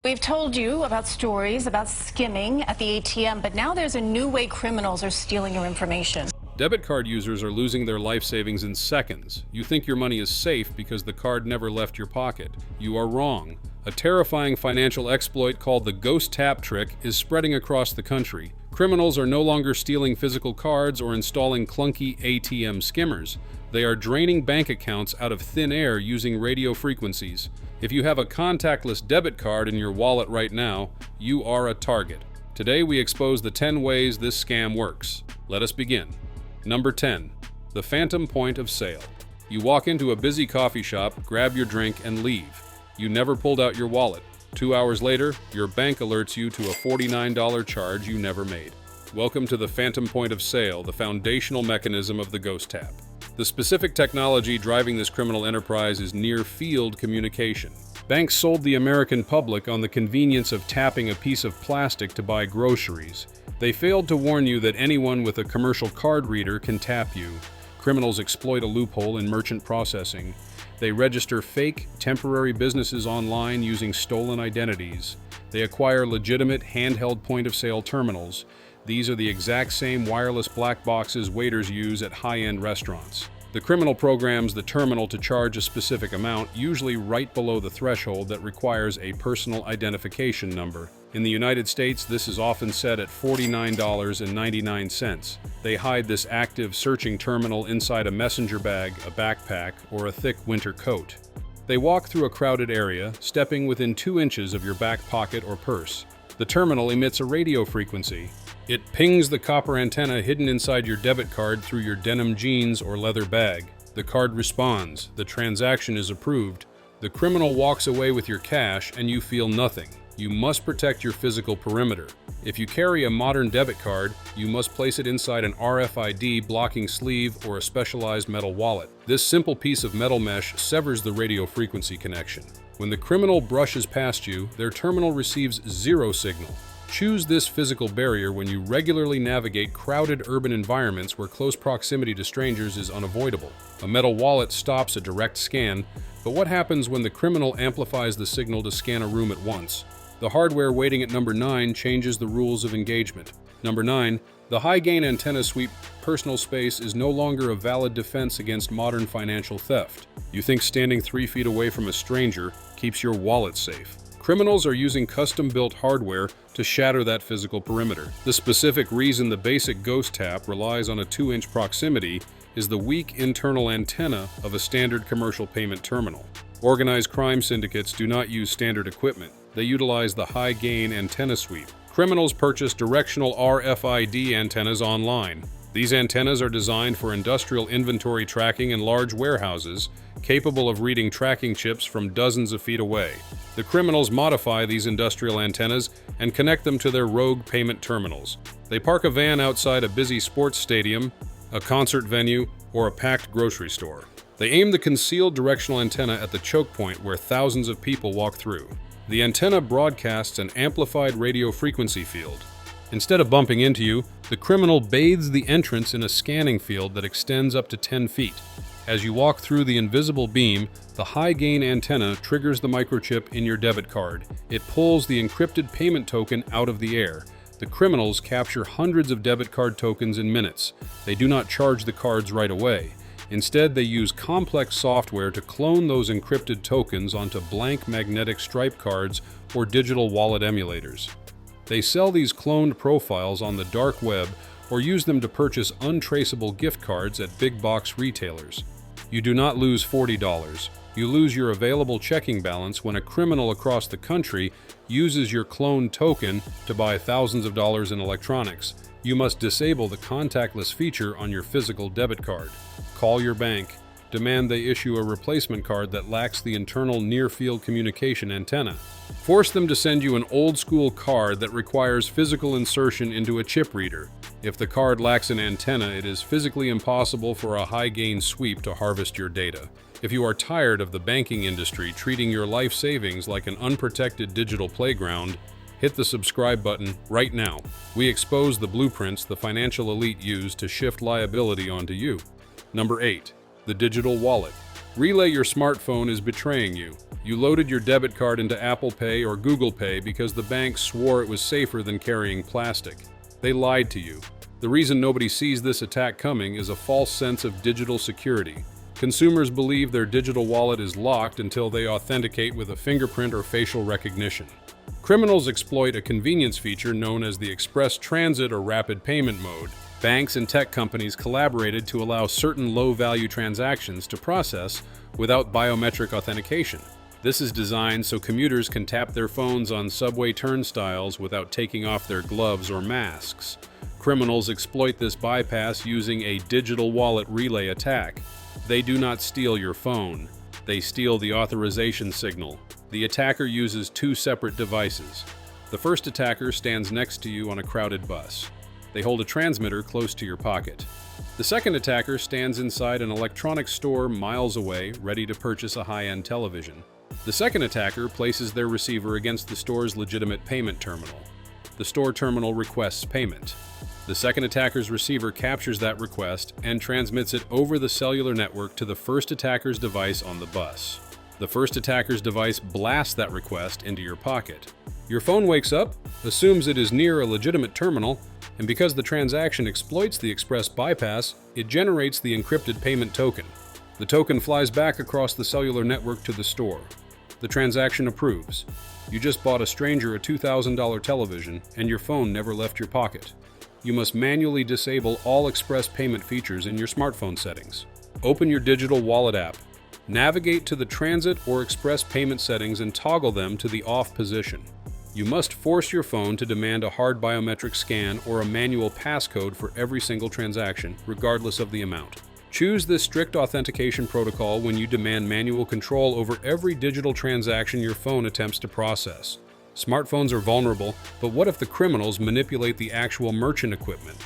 We've told you about stories about skimming at the ATM, but now there's a new way criminals are stealing your information. Debit card users are losing their life savings in seconds. You think your money is safe because the card never left your pocket. You are wrong. A terrifying financial exploit called the ghost tap trick is spreading across the country. Criminals are no longer stealing physical cards or installing clunky ATM skimmers. They are draining bank accounts out of thin air using radio frequencies. If you have a contactless debit card in your wallet right now, you are a target. Today we expose the 10 ways this scam works. Let us begin. Number 10. The phantom point of sale. You walk into a busy coffee shop, grab your drink, and leave. You never pulled out your wallet. 2 hours later, your bank alerts you to a $49 charge you never made. Welcome to the phantom point of sale, the foundational mechanism of the ghost tap. The specific technology driving this criminal enterprise is near-field communication. Banks sold the American public on the convenience of tapping a piece of plastic to buy groceries. They failed to warn you that anyone with a commercial card reader can tap you. Criminals exploit a loophole in merchant processing. They register fake, temporary businesses online using stolen identities. They acquire legitimate, handheld point-of-sale terminals. These are the exact same wireless black boxes waiters use at high-end restaurants. The criminal programs the terminal to charge a specific amount, usually right below the threshold that requires a personal identification number. In the United States, this is often set at $49.99. They hide this active searching terminal inside a messenger bag, a backpack, or a thick winter coat. They walk through a crowded area, stepping within 2 inches of your back pocket or purse. The terminal emits a radio frequency. It pings the copper antenna hidden inside your debit card through your denim jeans or leather bag. The card responds. The transaction is approved. The criminal walks away with your cash and you feel nothing. You must protect your physical perimeter. If you carry a modern debit card, you must place it inside an RFID blocking sleeve or a specialized metal wallet. This simple piece of metal mesh severs the radio frequency connection. When the criminal brushes past you, their terminal receives zero signal. Choose this physical barrier when you regularly navigate crowded urban environments where close proximity to strangers is unavoidable. A metal wallet stops a direct scan, but what happens when the criminal amplifies the signal to scan a room at once? The hardware waiting at number 9 changes the rules of engagement. Number 9. The high-gain antenna sweep personal space is no longer a valid defense against modern financial theft. You think standing 3 feet away from a stranger keeps your wallet safe. Criminals are using custom-built hardware to shatter that physical perimeter. The specific reason the basic ghost tap relies on a 2-inch proximity is the weak internal antenna of a standard commercial payment terminal. Organized crime syndicates do not use standard equipment. They utilize the high-gain antenna sweep. Criminals purchase directional RFID antennas online. These antennas are designed for industrial inventory tracking in large warehouses, capable of reading tracking chips from dozens of feet away. The criminals modify these industrial antennas and connect them to their rogue payment terminals. They park a van outside a busy sports stadium, a concert venue, or a packed grocery store. They aim the concealed directional antenna at the choke point where thousands of people walk through. The antenna broadcasts an amplified radio frequency field. Instead of bumping into you, the criminal bathes the entrance in a scanning field that extends up to 10 feet. As you walk through the invisible beam, the high-gain antenna triggers the microchip in your debit card. It pulls the encrypted payment token out of the air. The criminals capture hundreds of debit card tokens in minutes. They do not charge the cards right away. Instead, they use complex software to clone those encrypted tokens onto blank magnetic stripe cards or digital wallet emulators. They sell these cloned profiles on the dark web or use them to purchase untraceable gift cards at big box retailers. You do not lose $40. You lose your available checking balance when a criminal across the country uses your cloned token to buy thousands of dollars in electronics. You must disable the contactless feature on your physical debit card. Call your bank. Demand they issue a replacement card that lacks the internal near-field communication antenna. Force them to send you an old-school card that requires physical insertion into a chip reader. If the card lacks an antenna, it is physically impossible for a high-gain sweep to harvest your data. If you are tired of the banking industry treating your life savings like an unprotected digital playground, hit the subscribe button right now. We expose the blueprints the financial elite use to shift liability onto you. Number 8. The digital wallet. Relay your smartphone is betraying you. You loaded your debit card into Apple Pay or Google Pay because the bank swore it was safer than carrying plastic. They lied to you. The reason nobody sees this attack coming is a false sense of digital security. Consumers believe their digital wallet is locked until they authenticate with a fingerprint or facial recognition. Criminals exploit a convenience feature known as the express transit or rapid payment mode. Banks and tech companies collaborated to allow certain low-value transactions to process without biometric authentication. This is designed so commuters can tap their phones on subway turnstiles without taking off their gloves or masks. Criminals exploit this bypass using a digital wallet relay attack. They do not steal your phone. They steal the authorization signal. The attacker uses two separate devices. The first attacker stands next to you on a crowded bus. They hold a transmitter close to your pocket. The second attacker stands inside an electronics store miles away, ready to purchase a high-end television. The second attacker places their receiver against the store's legitimate payment terminal. The store terminal requests payment. The second attacker's receiver captures that request and transmits it over the cellular network to the first attacker's device on the bus. The first attacker's device blasts that request into your pocket. Your phone wakes up, assumes it is near a legitimate terminal, and because the transaction exploits the express bypass, it generates the encrypted payment token. The token flies back across the cellular network to the store. The transaction approves. You just bought a stranger a $2,000 television, and your phone never left your pocket. You must manually disable all express payment features in your smartphone settings. Open your digital wallet app. Navigate to the transit or express payment settings and toggle them to the off position. You must force your phone to demand a hard biometric scan or a manual passcode for every single transaction, regardless of the amount. Choose this strict authentication protocol when you demand manual control over every digital transaction your phone attempts to process. Smartphones are vulnerable, but what if the criminals manipulate the actual merchant equipment?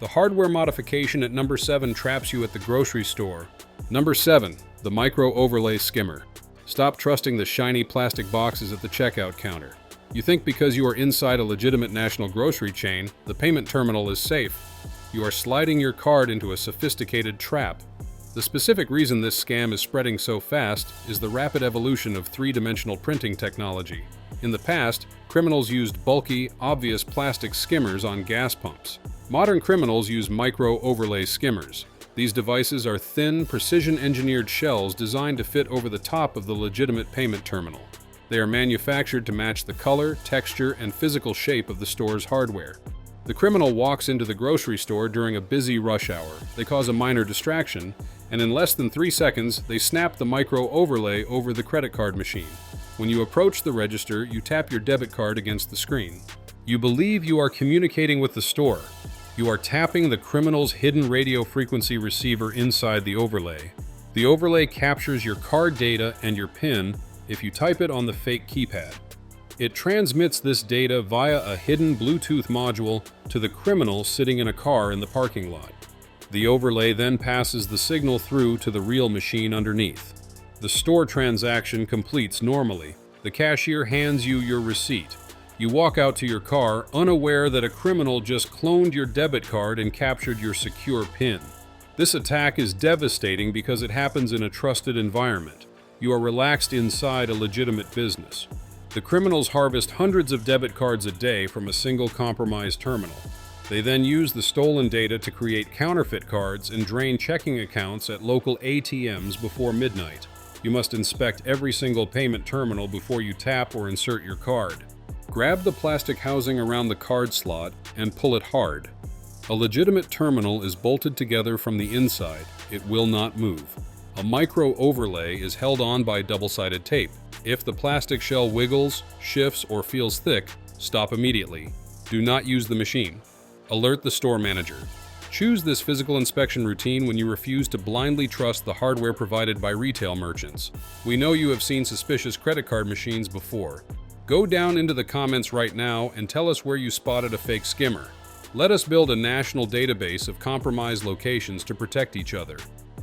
The hardware modification at number 7 traps you at the grocery store. Number 7. The micro overlay skimmer. Stop trusting the shiny plastic boxes at the checkout counter. You think because you are inside a legitimate national grocery chain, the payment terminal is safe. You are sliding your card into a sophisticated trap. The specific reason this scam is spreading so fast is the rapid evolution of three-dimensional printing technology. In the past, criminals used bulky, obvious plastic skimmers on gas pumps. Modern criminals use micro-overlay skimmers. These devices are thin, precision-engineered shells designed to fit over the top of the legitimate payment terminal. They are manufactured to match the color, texture, and physical shape of the store's hardware. The criminal walks into the grocery store during a busy rush hour. They cause a minor distraction, and in less than 3 seconds, they snap the micro-overlay over the credit card machine. When you approach the register, you tap your debit card against the screen. You believe you are communicating with the store. You are tapping the criminal's hidden radio frequency receiver inside the overlay. The overlay captures your card data and your PIN if you type it on the fake keypad. It transmits this data via a hidden Bluetooth module to the criminal sitting in a car in the parking lot. The overlay then passes the signal through to the real machine underneath. The store transaction completes normally. The cashier hands you your receipt. You walk out to your car, unaware that a criminal just cloned your debit card and captured your secure PIN. This attack is devastating because it happens in a trusted environment. You are relaxed inside a legitimate business. The criminals harvest hundreds of debit cards a day from a single compromised terminal. They then use the stolen data to create counterfeit cards and drain checking accounts at local ATMs before midnight. You must inspect every single payment terminal before you tap or insert your card. Grab the plastic housing around the card slot and pull it hard. A legitimate terminal is bolted together from the inside. It will not move. A micro overlay is held on by double-sided tape. If the plastic shell wiggles, shifts, or feels thick, stop immediately. Do not use the machine. Alert the store manager. Choose this physical inspection routine when you refuse to blindly trust the hardware provided by retail merchants. We know you have seen suspicious credit card machines before. Go down into the comments right now and tell us where you spotted a fake skimmer. Let us build a national database of compromised locations to protect each other.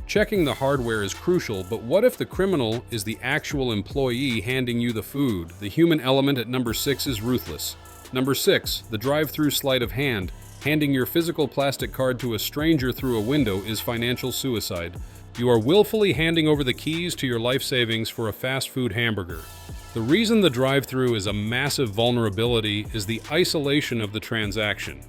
Checking the hardware is crucial, but what if the criminal is the actual employee handing you the food? The human element at number 6 is ruthless. Number 6, the drive-through sleight of hand. Handing your physical plastic card to a stranger through a window is financial suicide. You are willfully handing over the keys to your life savings for a fast food hamburger. The reason the drive-thru is a massive vulnerability is the isolation of the transaction.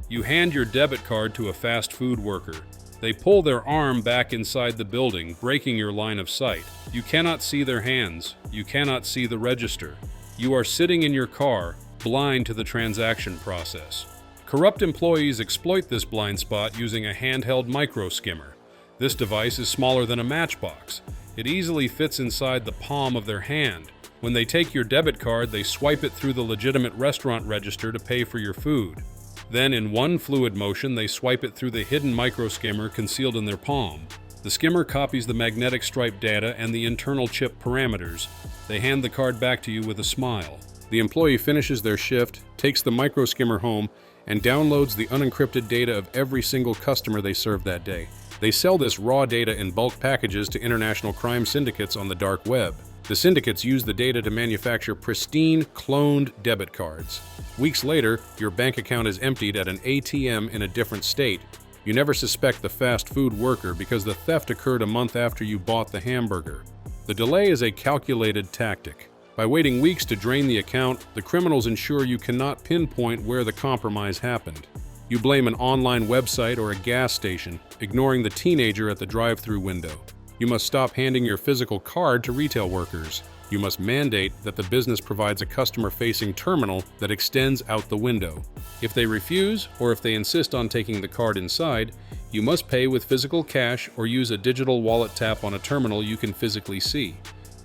You hand your debit card to a fast food worker. They pull their arm back inside the building, breaking your line of sight. You cannot see their hands. You cannot see the register. You are sitting in your car, blind to the transaction process. Corrupt employees exploit this blind spot using a handheld micro skimmer. This device is smaller than a matchbox. It easily fits inside the palm of their hand. When they take your debit card, they swipe it through the legitimate restaurant register to pay for your food. Then, in one fluid motion, they swipe it through the hidden micro skimmer concealed in their palm. The skimmer copies the magnetic stripe data and the internal chip parameters. They hand the card back to you with a smile. The employee finishes their shift, takes the micro skimmer home, and downloads the unencrypted data of every single customer they served that day. They sell this raw data in bulk packages to international crime syndicates on the dark web. The syndicates use the data to manufacture pristine, cloned debit cards. Weeks later, your bank account is emptied at an ATM in a different state. You never suspect the fast food worker because the theft occurred a month after you bought the hamburger. The delay is a calculated tactic. By waiting weeks to drain the account, the criminals ensure you cannot pinpoint where the compromise happened. You blame an online website or a gas station, ignoring the teenager at the drive-thru window. You must stop handing your physical card to retail workers. You must mandate that the business provides a customer-facing terminal that extends out the window. If they refuse, or if they insist on taking the card inside, you must pay with physical cash or use a digital wallet tap on a terminal you can physically see.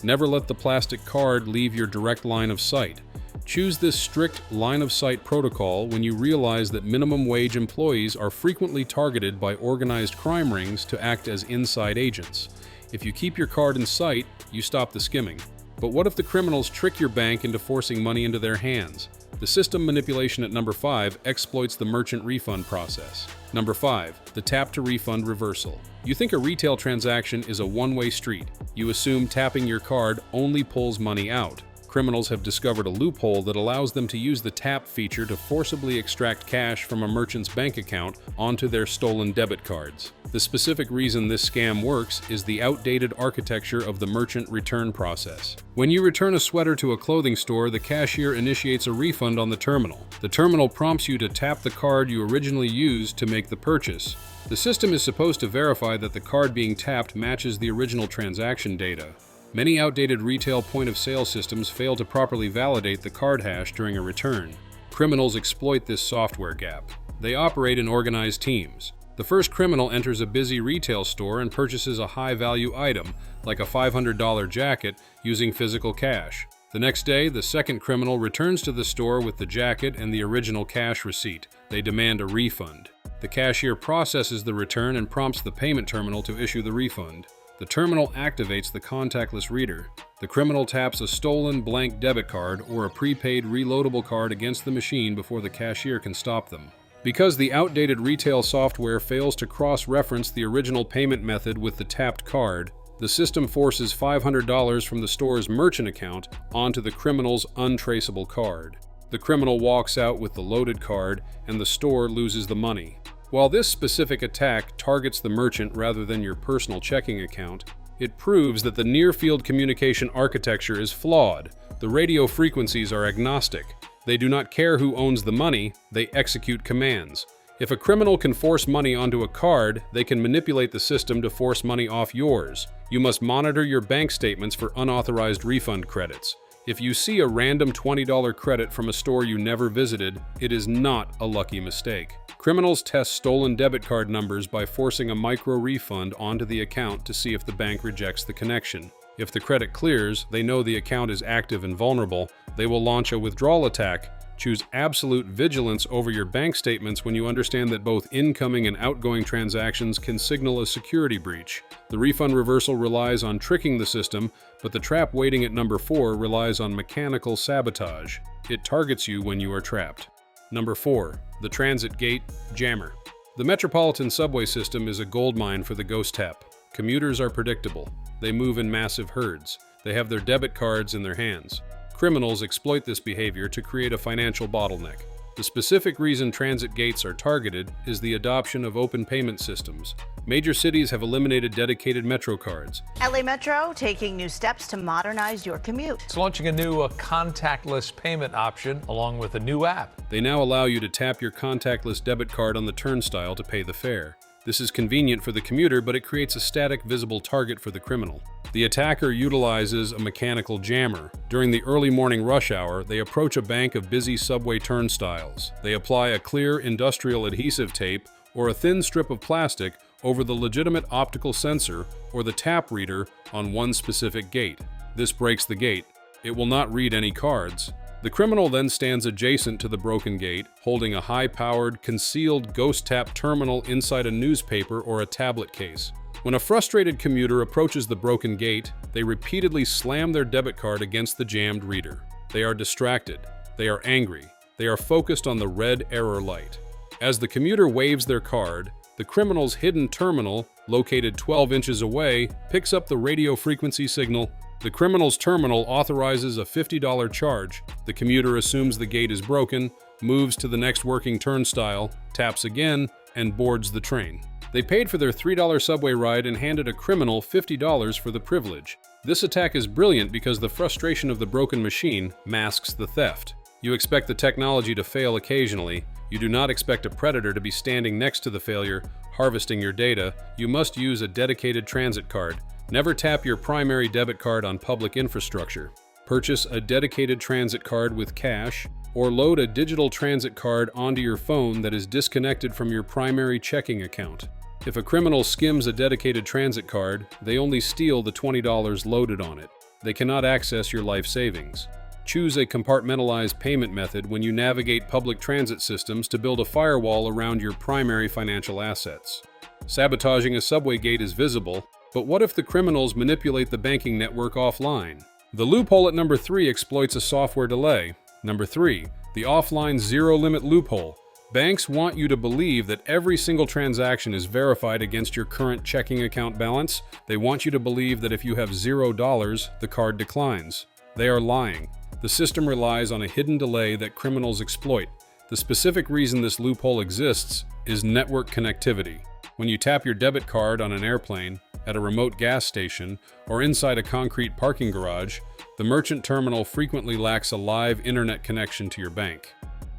Never let the plastic card leave your direct line of sight. Choose this strict line-of-sight protocol when you realize that minimum wage employees are frequently targeted by organized crime rings to act as inside agents. If you keep your card in sight, you stop the skimming. But what if the criminals trick your bank into forcing money into their hands? The system manipulation at number 5 exploits the merchant refund process. Number 5, the tap-to-refund reversal. You think a retail transaction is a one-way street. You assume tapping your card only pulls money out. Criminals have discovered a loophole that allows them to use the tap feature to forcibly extract cash from a merchant's bank account onto their stolen debit cards. The specific reason this scam works is the outdated architecture of the merchant return process. When you return a sweater to a clothing store, the cashier initiates a refund on the terminal. The terminal prompts you to tap the card you originally used to make the purchase. The system is supposed to verify that the card being tapped matches the original transaction data. Many outdated retail point-of-sale systems fail to properly validate the card hash during a return. Criminals exploit this software gap. They operate in organized teams. The first criminal enters a busy retail store and purchases a high-value item, like a $500 jacket, using physical cash. The next day, the second criminal returns to the store with the jacket and the original cash receipt. They demand a refund. The cashier processes the return and prompts the payment terminal to issue the refund. The terminal activates the contactless reader. The criminal taps a stolen blank debit card or a prepaid reloadable card against the machine before the cashier can stop them. Because the outdated retail software fails to cross-reference the original payment method with the tapped card, the system forces $500 from the store's merchant account onto the criminal's untraceable card. The criminal walks out with the loaded card, and the store loses the money. While this specific attack targets the merchant rather than your personal checking account, it proves that the near-field communication architecture is flawed. The radio frequencies are agnostic. They do not care who owns the money, they execute commands. If a criminal can force money onto a card, they can manipulate the system to force money off yours. You must monitor your bank statements for unauthorized refund credits. If you see a random $20 credit from a store you never visited, it is not a lucky mistake. Criminals test stolen debit card numbers by forcing a micro refund onto the account to see if the bank rejects the connection. If the credit clears, they know the account is active and vulnerable. They will launch a withdrawal attack. Choose absolute vigilance over your bank statements when you understand that both incoming and outgoing transactions can signal a security breach. The refund reversal relies on tricking the system, but the trap waiting at number 4 relies on mechanical sabotage. It targets you when you are trapped. Number 4. The Transit Gate Jammer. The Metropolitan Subway system is a goldmine for the ghost tap. Commuters are predictable. They move in massive herds. They have their debit cards in their hands. Criminals exploit this behavior to create a financial bottleneck. The specific reason transit gates are targeted is the adoption of open payment systems. Major cities have eliminated dedicated Metro cards. LA Metro taking new steps to modernize your commute. It's launching a new contactless payment option along with a new app. They now allow you to tap your contactless debit card on the turnstile to pay the fare. This is convenient for the commuter, but it creates a static, visible target for the criminal. The attacker utilizes a mechanical jammer. During the early morning rush hour, they approach a bank of busy subway turnstiles. They apply a clear industrial adhesive tape or a thin strip of plastic over the legitimate optical sensor or the tap reader on one specific gate. This breaks the gate. It will not read any cards. The criminal then stands adjacent to the broken gate, holding a high-powered, concealed ghost tap terminal inside a newspaper or a tablet case. When a frustrated commuter approaches the broken gate, they repeatedly slam their debit card against the jammed reader. They are distracted. They are angry. They are focused on the red error light. As the commuter waves their card, the criminal's hidden terminal, located 12 inches away, picks up the radio frequency signal. The criminal's terminal authorizes a $50 charge. The commuter assumes the gate is broken, moves to the next working turnstile, taps again, and boards the train. They paid for their $3 subway ride and handed a criminal $50 for the privilege. This attack is brilliant because the frustration of the broken machine masks the theft. You expect the technology to fail occasionally. You do not expect a predator to be standing next to the failure, harvesting your data. You must use a dedicated transit card. Never tap your primary debit card on public infrastructure. Purchase a dedicated transit card with cash, or load a digital transit card onto your phone that is disconnected from your primary checking account. If a criminal skims a dedicated transit card, they only steal the $20 loaded on it. They cannot access your life savings. Choose a compartmentalized payment method when you navigate public transit systems to build a firewall around your primary financial assets. Sabotaging a subway gate is visible, but what if the criminals manipulate the banking network offline? The loophole at number 3 exploits a software delay. Number 3, the offline zero-limit loophole. Banks want you to believe that every single transaction is verified against your current checking account balance. They want you to believe that if you have $0, the card declines. They are lying. The system relies on a hidden delay that criminals exploit. The specific reason this loophole exists is network connectivity. When you tap your debit card on an airplane, at a remote gas station, or inside a concrete parking garage, the merchant terminal frequently lacks a live internet connection to your bank.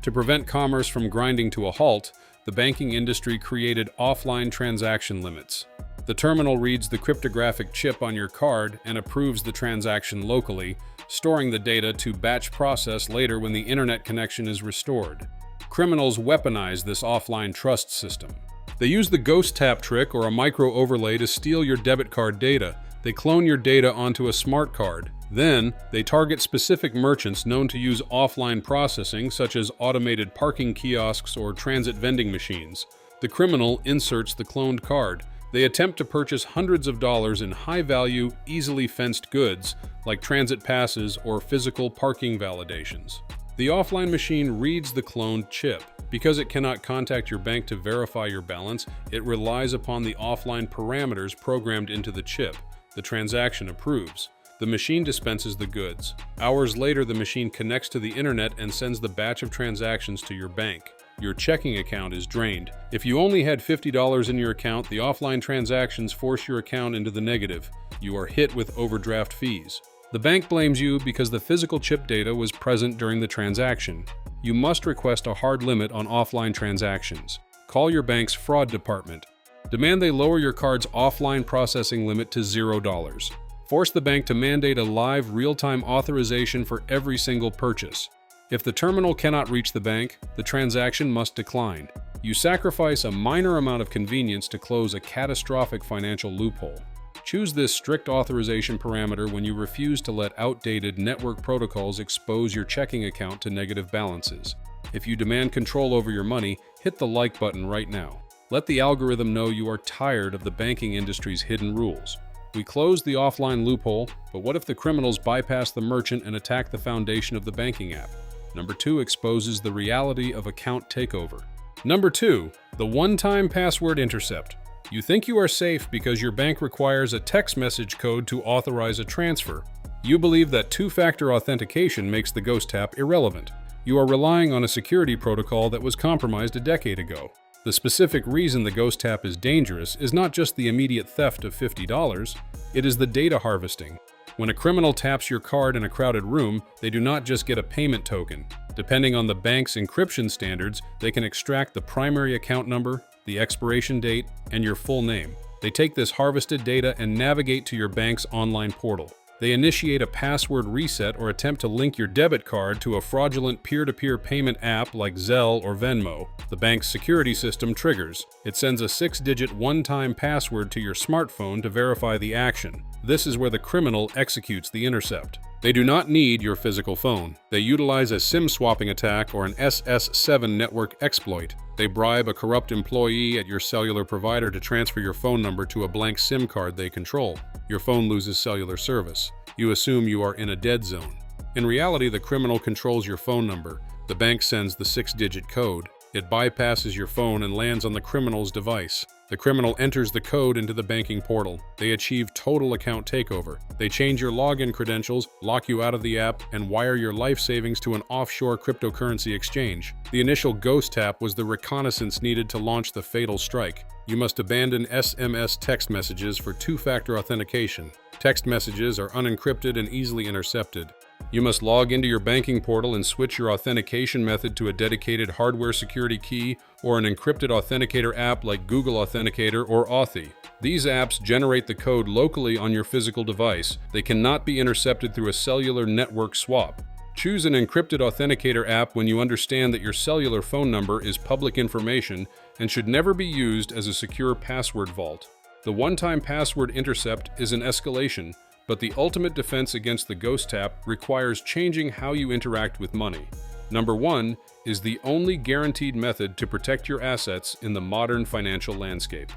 To prevent commerce from grinding to a halt, the banking industry created offline transaction limits. The terminal reads the cryptographic chip on your card and approves the transaction locally, storing the data to batch process later when the internet connection is restored. Criminals weaponize this offline trust system. They use the ghost tap trick or a micro overlay to steal your debit card data. They clone your data onto a smart card. Then, they target specific merchants known to use offline processing, such as automated parking kiosks or transit vending machines. The criminal inserts the cloned card. They attempt to purchase hundreds of dollars in high-value, easily fenced goods, like transit passes or physical parking validations. The offline machine reads the cloned chip. Because it cannot contact your bank to verify your balance, it relies upon the offline parameters programmed into the chip. The transaction approves. The machine dispenses the goods. Hours later, the machine connects to the internet and sends the batch of transactions to your bank. Your checking account is drained. If you only had $50 in your account, the offline transactions force your account into the negative. You are hit with overdraft fees. The bank blames you because the physical chip data was present during the transaction. You must request a hard limit on offline transactions. Call your bank's fraud department. Demand they lower your card's offline processing limit to $0. Force the bank to mandate a live, real-time authorization for every single purchase. If the terminal cannot reach the bank, the transaction must decline. You sacrifice a minor amount of convenience to close a catastrophic financial loophole. Choose this strict authorization parameter when you refuse to let outdated network protocols expose your checking account to negative balances. If you demand control over your money, hit the like button right now. Let the algorithm know you are tired of the banking industry's hidden rules. We closed the offline loophole, but what if the criminals bypass the merchant and attack the foundation of the banking app? Number 2 exposes the reality of account takeover. Number 2, the one-time password intercept. You think you are safe because your bank requires a text message code to authorize a transfer. You believe that two-factor authentication makes the ghost tap irrelevant. You are relying on a security protocol that was compromised a decade ago. The specific reason the ghost tap is dangerous is not just the immediate theft of $50, it is the data harvesting. When a criminal taps your card in a crowded room, they do not just get a payment token. Depending on the bank's encryption standards, they can extract the primary account number, the expiration date, and your full name. They take this harvested data and navigate to your bank's online portal. They initiate a password reset or attempt to link your debit card to a fraudulent peer-to-peer payment app like Zelle or Venmo. The bank's security system triggers. It sends a 6-digit one-time password to your smartphone to verify the action. This is where the criminal executes the intercept. They do not need your physical phone. They utilize a SIM swapping attack or an SS7 network exploit. They bribe a corrupt employee at your cellular provider to transfer your phone number to a blank SIM card they control. Your phone loses cellular service. You assume you are in a dead zone. In reality, the criminal controls your phone number. The bank sends the 6-digit code. It bypasses your phone and lands on the criminal's device. The criminal enters the code into the banking portal. They achieve total account takeover. They change your login credentials, lock you out of the app, and wire your life savings to an offshore cryptocurrency exchange. The initial ghost tap was the reconnaissance needed to launch the fatal strike. You must abandon SMS text messages for two-factor authentication. Text messages are unencrypted and easily intercepted. You must log into your banking portal and switch your authentication method to a dedicated hardware security key or an encrypted authenticator app like Google Authenticator or Authy. These apps generate the code locally on your physical device. They cannot be intercepted through a cellular network swap. Choose an encrypted authenticator app when you understand that your cellular phone number is public information and should never be used as a secure password vault. The one-time password intercept is an escalation, but the ultimate defense against the ghost tap requires changing how you interact with money. Number 1 is the only guaranteed method to protect your assets in the modern financial landscape.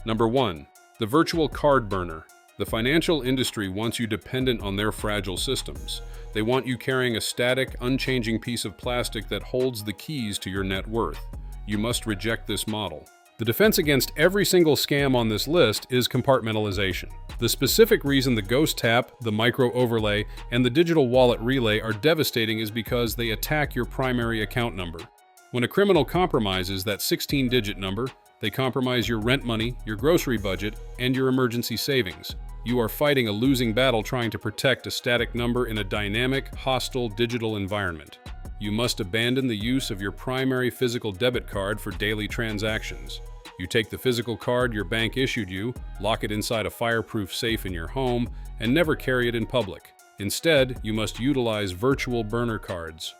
Number 1, the virtual card burner. The financial industry wants you dependent on their fragile systems. They want you carrying a static, unchanging piece of plastic that holds the keys to your net worth. You must reject this model. The defense against every single scam on this list is compartmentalization. The specific reason the ghost tap, the micro overlay, and the digital wallet relay are devastating is because they attack your primary account number. When a criminal compromises that 16-digit number, they compromise your rent money, your grocery budget, and your emergency savings. You are fighting a losing battle trying to protect a static number in a dynamic, hostile digital environment. You must abandon the use of your primary physical debit card for daily transactions. You take the physical card your bank issued you, lock it inside a fireproof safe in your home, and never carry it in public. Instead, you must utilize virtual burner cards.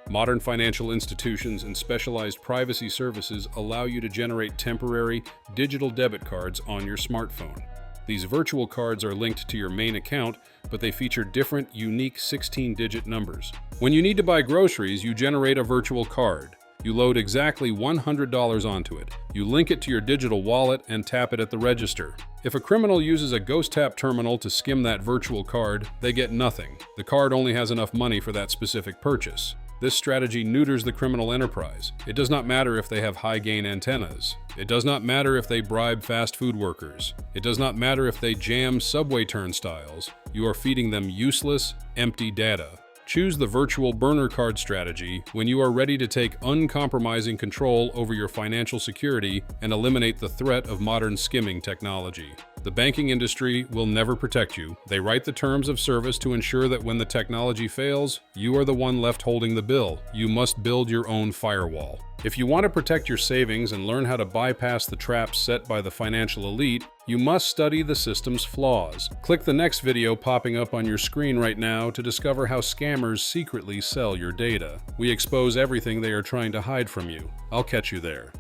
Modern financial institutions and specialized privacy services allow you to generate temporary, digital debit cards on your smartphone. These virtual cards are linked to your main account, but they feature different, unique 16-digit numbers. When you need to buy groceries, you generate a virtual card. You load exactly $100 onto it. You link it to your digital wallet and tap it at the register. If a criminal uses a ghost tap terminal to skim that virtual card, they get nothing. The card only has enough money for that specific purchase. This strategy neuters the criminal enterprise. It does not matter if they have high-gain antennas. It does not matter if they bribe fast food workers. It does not matter if they jam subway turnstiles. You are feeding them useless, empty data. Choose the virtual burner card strategy when you are ready to take uncompromising control over your financial security and eliminate the threat of modern skimming technology. The banking industry will never protect you. They write the terms of service to ensure that when the technology fails, you are the one left holding the bill. You must build your own firewall. If you want to protect your savings and learn how to bypass the traps set by the financial elite, you must study the system's flaws. Click the next video popping up on your screen right now to discover how scammers secretly sell your data. We expose everything they are trying to hide from you. I'll catch you there.